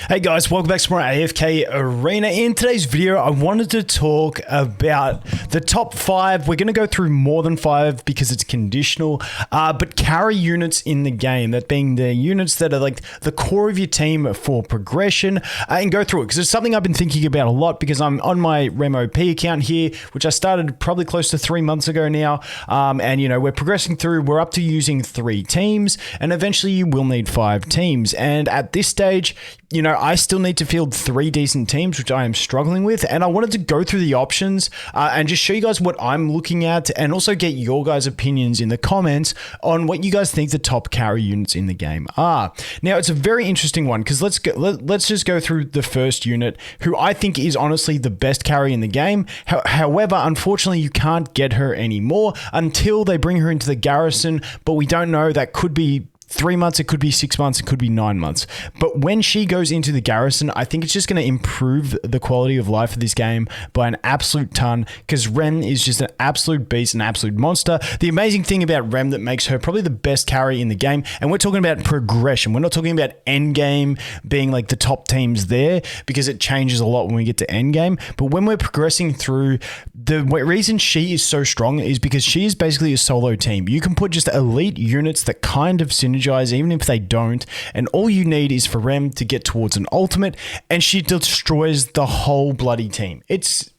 Hey guys, welcome back to more AFK Arena. In today's video, I wanted to talk about the top 5. We're going to go through more than 5 because it's conditional, but carry units in the game, that being the units that are like the core of your team for progression, and go through it because it's something I've been thinking about a lot because I'm on my RemOP account here, which I started probably close to 3 months ago now, and you know, we're progressing through, we're up to using 3 teams, and eventually you will need 5 teams, and at this stage, you know, I still need to field 3 decent teams, which I am struggling with. And I wanted to go through the options and just show you guys what I'm looking at and also get your guys' opinions in the comments on what you guys think the top carry units in the game are. Now, it's a very interesting one because let's just go through the first unit, who I think is honestly the best carry in the game. However, unfortunately, you can't get her anymore until they bring her into the garrison, but we don't know. That could be 3 months, it could be 6 months, it could be 9 months. But when she goes into the garrison, I think it's just going to improve the quality of life of this game by an absolute ton, because Rem is just an absolute beast, an absolute monster. The amazing thing about Rem that makes her probably the best carry in the game, and we're talking about progression. We're not talking about end game being like the top teams there, because it changes a lot when we get to end game. But when we're progressing through, the reason she is so strong is because she is basically a solo team. You can put just elite units that kind of synergize, even if they don't, and all you need is for Rem to get towards an ultimate and she destroys the whole bloody team. It's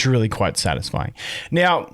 really quite satisfying. Now,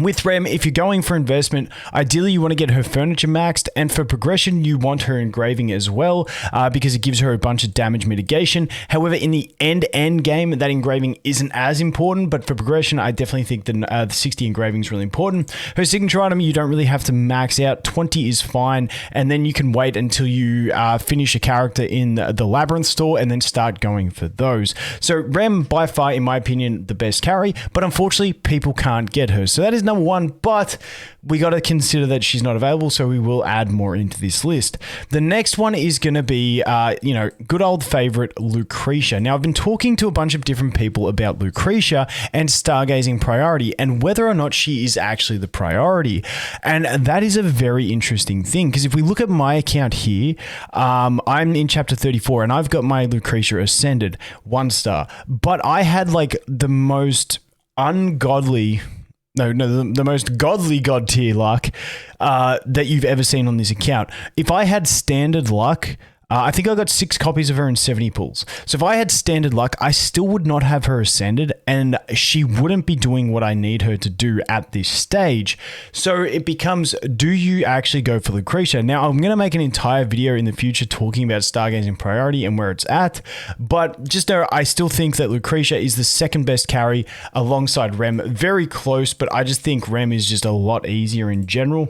with Rem, if you're going for investment, ideally you want to get her furniture maxed, and for progression you want her engraving as well, because it gives her a bunch of damage mitigation. However, in the end game, that engraving isn't as important, but for progression I definitely think the 60 engraving is really important. Her signature item you don't really have to max out, 20 is fine, and then you can wait until you finish a character in the Labyrinth store and then start going for those. So Rem, by far in my opinion, the best carry, but unfortunately people can't get her, so that is number 1, but we got to consider that she's not available, so we will add more into this list. The next one is going to be, you know, good old favorite Lucretia. Now, I've been talking to a bunch of different people about Lucretia and stargazing priority and whether or not she is actually the priority. And that is a very interesting thing, because if we look at my account here, I'm in chapter 34 and I've got my Lucretia ascended 1 star, but I had like the most ungodly... the most godly god tier luck that you've ever seen on this account. If I had standard luck, I think I got 6 copies of her in 70 pulls. So if I had standard luck, I still would not have her ascended, and she wouldn't be doing what I need her to do at this stage. So it becomes, do you actually go for Lucretia? Now, I'm going to make an entire video in the future talking about stargazing priority and where it's at, but just know I still think that Lucretia is the second best carry alongside Rem. Very close, but I just think Rem is just a lot easier in general.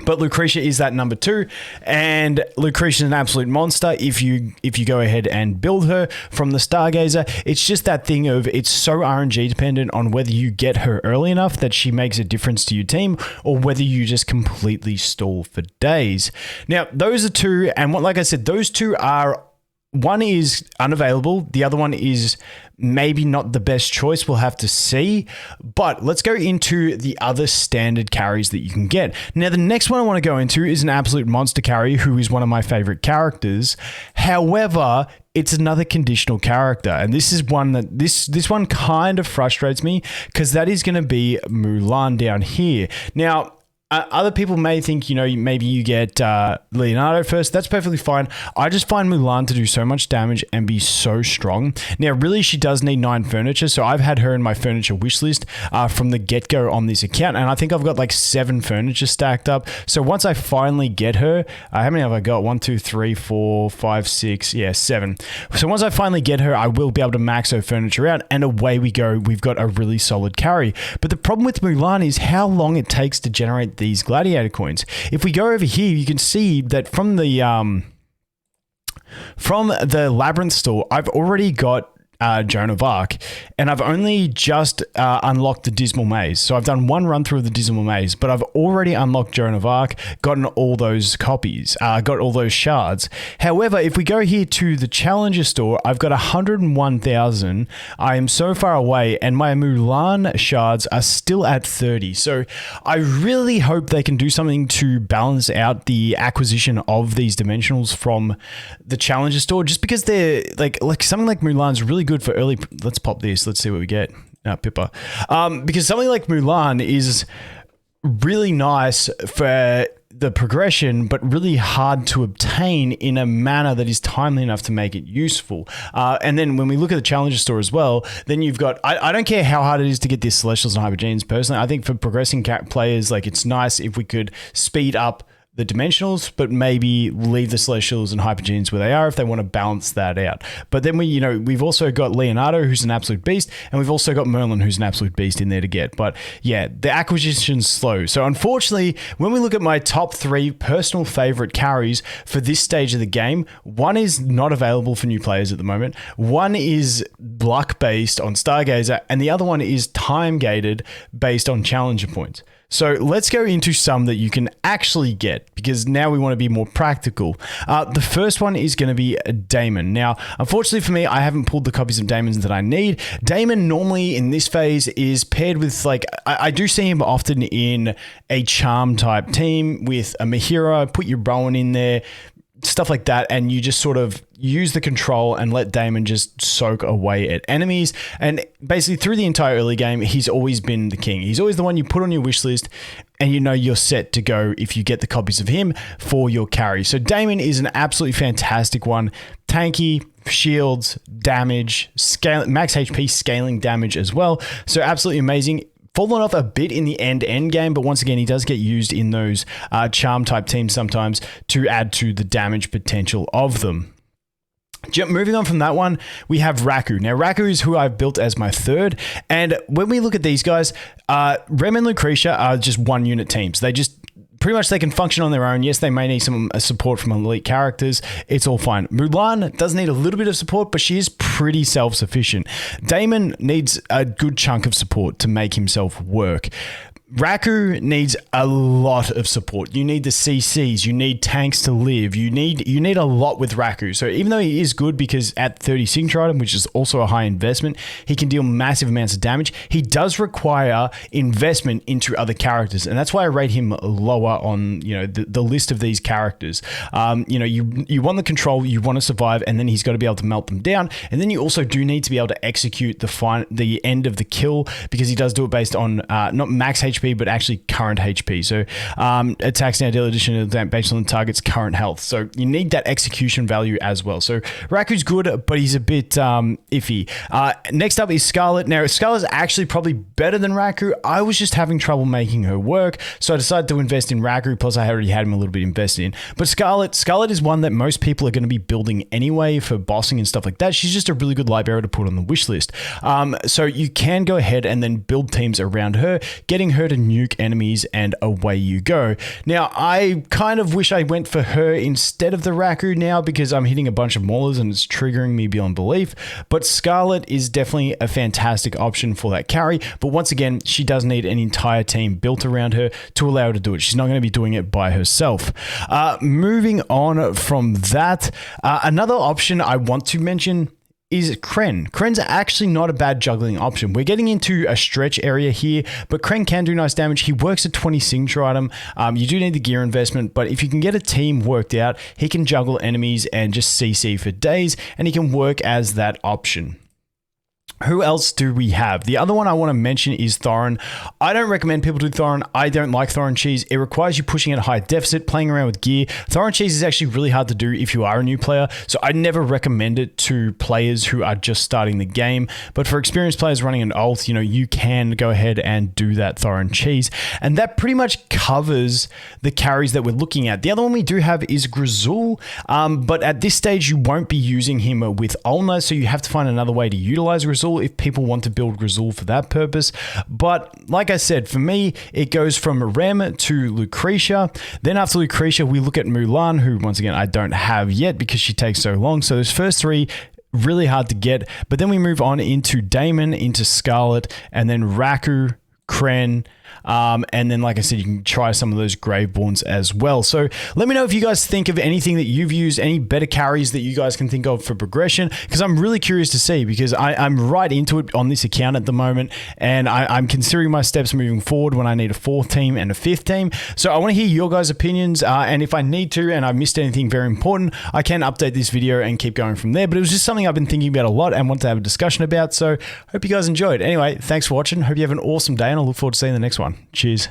But Lucretia is that number 2, and Lucretia is an absolute monster if you go ahead and build her from the Stargazer. It's just that thing of, it's so RNG dependent on whether you get her early enough that she makes a difference to your team, or whether you just completely stall for days. Now, those are 2, and like I said, those 2 are... one is unavailable, the other one is maybe not the best choice, we'll have to see. But let's go into the other standard carries that you can get. Now, the next one I want to go into is an absolute monster carry who is one of my favorite characters. However, it's another conditional character, and this is one that this one kind of frustrates me, because that is going to be Mulan down here. Now, other people may think, you know, maybe you get Leonardo first. That's perfectly fine. I just find Mulan to do so much damage and be so strong. Now, really, she does need 9 furniture, so I've had her in my furniture wish list from the get-go on this account, and I think I've got like 7 furniture stacked up. So once I finally get her, how many have I got? 1, 2, 3, 4, 5, 6, yeah, 7. So once I finally get her, I will be able to max her furniture out, and away we go. We've got a really solid carry. But the problem with Mulan is how long it takes to generate these gladiator coins. If we go over here, you can see that from the Labyrinth store, I've already got Joan of Arc, and I've only just unlocked the Dismal Maze. So I've done one run through of the Dismal Maze, but I've already unlocked Joan of Arc, gotten all those copies, got all those shards. However, if we go here to the Challenger store, I've got 101,000. I am so far away, and my Mulan shards are still at 30. So I really hope they can do something to balance out the acquisition of these dimensionals from the Challenger store, just because they're like something like Mulan's really good for early. Let's pop this. Let's see what we get. Pippa. Because something like Mulan is really nice for the progression, but really hard to obtain in a manner that is timely enough to make it useful. And then when we look at the Challenger store as well, then you've got, I don't care how hard it is to get these Celestials and Hypergenes personally. I think for progressing players, like it's nice if we could speed up the dimensionals, but maybe leave the Celestials and Hypergenes where they are if they want to balance that out. But then we've also got Leonardo, who's an absolute beast, and we've also got Merlin, who's an absolute beast in there to get. But yeah, the acquisition's slow. So unfortunately, when we look at my top 3 personal favorite carries for this stage of the game, one is not available for new players at the moment. One is luck based on Stargazer, and the other one is time gated based on Challenger points. So let's go into some that you can actually get, because now we want to be more practical. The first one is going to be a Daemon. Now, unfortunately for me, I haven't pulled the copies of Daemons that I need. Daemon normally in this phase is paired with, like, I do see him often in a charm type team with a Mahira, put your Rowan in there, stuff like that, and you just sort of use the control and let Daemon just soak away at enemies. And basically through the entire early game, he's always been the king. He's always the one you put on your wish list, and you know you're set to go if you get the copies of him for your carry. So Daemon is an absolutely fantastic one. Tanky, shields, damage, scale, max HP, scaling damage as well. So absolutely amazing. Fallen off a bit in the end game, but once again, he does get used in those charm type teams sometimes to add to the damage potential of them. Moving on from that one, we have Raku. Now, Raku is who I've built as my third, and when we look at these guys, Rem and Lucretia are just one unit teams. They just pretty much they can function on their own. Yes, they may need some support from elite characters. It's all fine. Mulan does need a little bit of support, but she is pretty self-sufficient. Daemon needs a good chunk of support to make himself work. Raku needs a lot of support. You need the CCs, you need tanks to live, you need a lot with Raku. So even though he is good because at 30 signature item, which is also a high investment, he can deal massive amounts of damage. He does require investment into other characters, and that's why I rate him lower on the list of these characters. You want the control, you want to survive, and then he's got to be able to melt them down. And then you also do need to be able to execute the end of the kill, because he does do it based on not max HP, but actually current HP. So attacks now deal addition based on the target's current health. So you need that execution value as well. So Raku's good, but he's a bit iffy. Next up is Scarlet. Now, Scarlet's actually probably better than Raku. I was just having trouble making her work, so I decided to invest in Raku, plus I already had him a little bit invested in. But Scarlet is one that most people are going to be building anyway for bossing and stuff like that. She's just a really good light bearer to put on the wish list. So you can go ahead and then build teams around her, getting her to nuke enemies, and away you go. Now, I kind of wish I went for her instead of the Raku now, because I'm hitting a bunch of maulers and it's triggering me beyond belief, but Scarlet is definitely a fantastic option for that carry. But once again, she does need an entire team built around her to allow her to do it. She's not going to be doing it by herself. Moving on from that, another option I want to mention is Kren. Kren's actually not a bad juggling option. We're getting into a stretch area here, but Kren can do nice damage. He works at 20 signature item. You do need the gear investment, but if you can get a team worked out, he can juggle enemies and just CC for days, and he can work as that option. Who else do we have? The other one I want to mention is Thorin. I don't recommend people do Thorin. I don't like Thorin cheese. It requires you pushing at a high deficit, playing around with gear. Thorin cheese is actually really hard to do if you are a new player, so I never recommend it to players who are just starting the game. But for experienced players running an ult, you can go ahead and do that Thorin cheese. And that pretty much covers the carries that we're looking at. The other one we do have is Grizzle, but at this stage you won't be using him with Ulna, so you have to find another way to utilize Grizzle if people want to build Grizzle for that purpose. But like I said, for me, it goes from Rem to Lucretia. Then after Lucretia, we look at Mulan, who once again I don't have yet because she takes so long. So those first three really hard to get. But then we move on into Damon, into Scarlet, and then Raku, Kren, and then, like I said, you can try some of those Graveborns as well. So let me know if you guys think of anything that you've used, any better carries that you guys can think of for progression, because I'm really curious to see, because I'm right into it on this account at the moment, and I'm considering my steps moving forward when I need a 4th team and a 5th team. So I want to hear your guys' opinions, and if I need to, and I've missed anything very important, I can update this video and keep going from there. But it was just something I've been thinking about a lot and want to have a discussion about, so hope you guys enjoyed. Anyway, thanks for watching. Hope you have an awesome day, and I look forward to seeing the next one. Cheers.